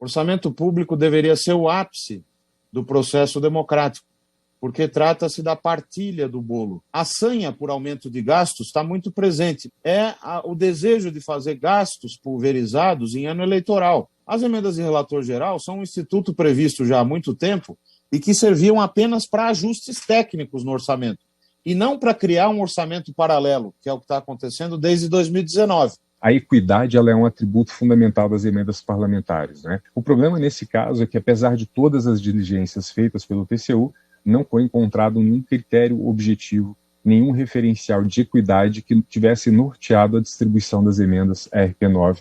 O orçamento público deveria ser o ápice do processo democrático, porque trata-se da partilha do bolo. A sanha por aumento de gastos está muito presente. O desejo de fazer gastos pulverizados em ano eleitoral. As emendas de relator geral são um instituto previsto já há muito tempo e que serviam apenas para ajustes técnicos no orçamento, e não para criar um orçamento paralelo, que é o que está acontecendo desde 2019. A equidade ela é um atributo fundamental das emendas parlamentares, né? O problema nesse caso é que, apesar de todas as diligências feitas pelo TCU, não foi encontrado nenhum critério objetivo, nenhum referencial de equidade que tivesse norteado a distribuição das emendas RP9.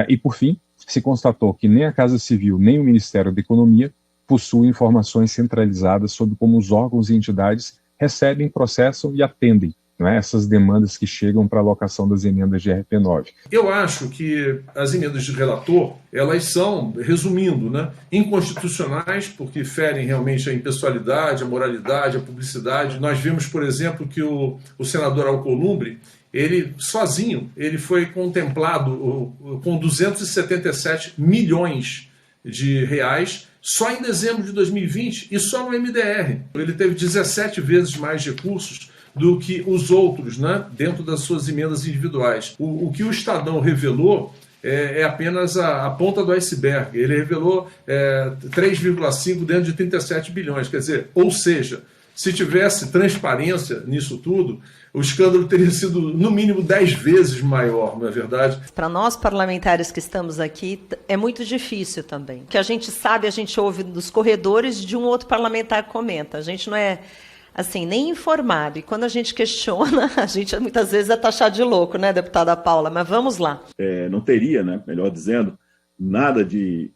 E, por fim, se constatou que nem a Casa Civil nem o Ministério da Economia possuem informações centralizadas sobre como os órgãos e entidades recebem, processam e atendem, não é, essas demandas que chegam para a alocação das emendas de RP9. Eu acho que as emendas de relator, elas são, resumindo, né, inconstitucionais, porque ferem realmente a impessoalidade, a moralidade, a publicidade. Nós vimos, por exemplo, que o senador Alcolumbre, ele sozinho, ele foi contemplado com 277 milhões de reais só em dezembro de 2020 e só no MDR. Ele teve 17 vezes mais recursos do que os outros, né, dentro das suas emendas individuais. O que o Estadão revelou é apenas a ponta do iceberg. Ele revelou 3,5 dentro de 37 bilhões. Quer dizer, ou seja, se tivesse transparência nisso tudo, o escândalo teria sido, no mínimo, 10 vezes maior, não é verdade? Para nós parlamentares que estamos aqui, é muito difícil também. O que a gente sabe, a gente ouve dos corredores de um outro parlamentar comenta. A gente não é, assim, nem informado. E quando a gente questiona, a gente muitas vezes é taxado de louco, né, deputada Paula? Mas vamos lá. Não teria, né, melhor dizendo, nada de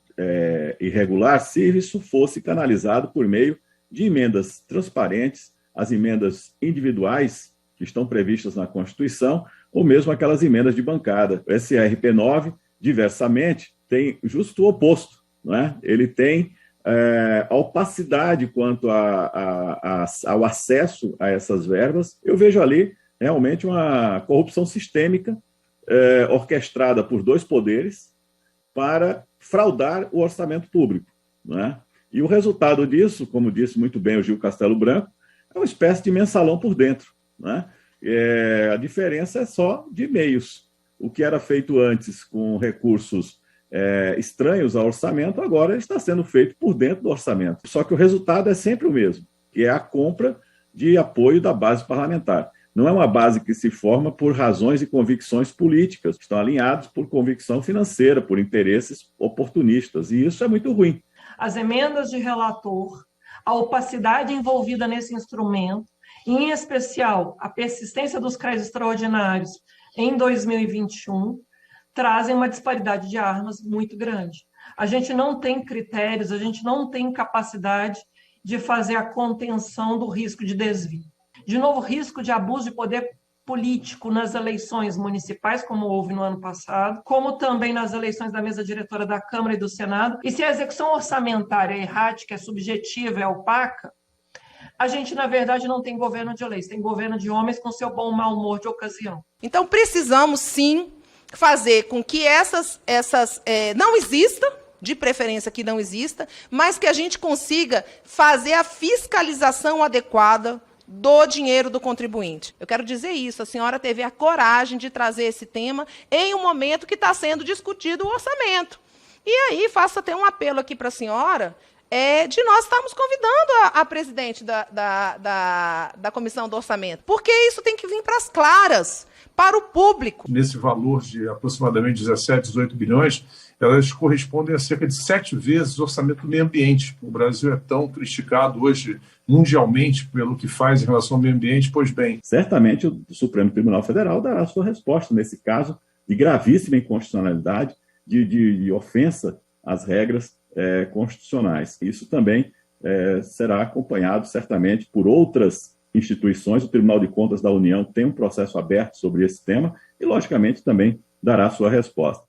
irregular se isso fosse canalizado por meio de emendas transparentes, as emendas individuais que estão previstas na Constituição, ou mesmo aquelas emendas de bancada. O SRP9, diversamente, tem justo o oposto, não é? Ele tem a opacidade quanto ao acesso a essas verbas. Eu vejo ali realmente uma corrupção sistêmica orquestrada por dois poderes para fraudar o orçamento público, não é? E o resultado disso, como disse muito bem o Gil Castelo Branco, é uma espécie de mensalão por dentro, né? A diferença é só de meios. O que era feito antes com recursos estranhos ao orçamento, agora está sendo feito por dentro do orçamento. Só que o resultado é sempre o mesmo, que é a compra de apoio da base parlamentar. Não é uma base que se forma por razões e convicções políticas, que estão alinhados por convicção financeira, por interesses oportunistas, e isso é muito ruim. As emendas de relator, a opacidade envolvida nesse instrumento, e, em especial, a persistência dos créditos extraordinários em 2021, trazem uma disparidade de armas muito grande. A gente não tem critérios, a gente não tem capacidade de fazer a contenção do risco de desvio. De novo, risco de abuso de poder político nas eleições municipais, como houve no ano passado, como também nas eleições da mesa diretora da Câmara e do Senado. E se a execução orçamentária é errática, é subjetiva, é opaca, a gente, na verdade, não tem governo de leis, tem governo de homens com seu bom mau humor de ocasião. Então, precisamos, sim, fazer com que essas não exista, de preferência que não exista, mas que a gente consiga fazer a fiscalização adequada do dinheiro do contribuinte. Eu quero dizer isso, a senhora teve a coragem de trazer esse tema em um momento que está sendo discutido o orçamento. E aí, faço até um apelo aqui para a senhora, de nós estarmos convidando a presidente da Comissão do Orçamento, porque isso tem que vir para as claras, para o público. Nesse valor de aproximadamente 17, 18 bilhões, elas correspondem a cerca de 7 vezes o orçamento do meio ambiente. O Brasil é tão criticado hoje mundialmente pelo que faz em relação ao meio ambiente, pois bem. Certamente o Supremo Tribunal Federal dará a sua resposta nesse caso de gravíssima inconstitucionalidade, de ofensa às regras constitucionais. Isso também será acompanhado certamente por outras instituições. O Tribunal de Contas da União tem um processo aberto sobre esse tema e, logicamente, também dará a sua resposta.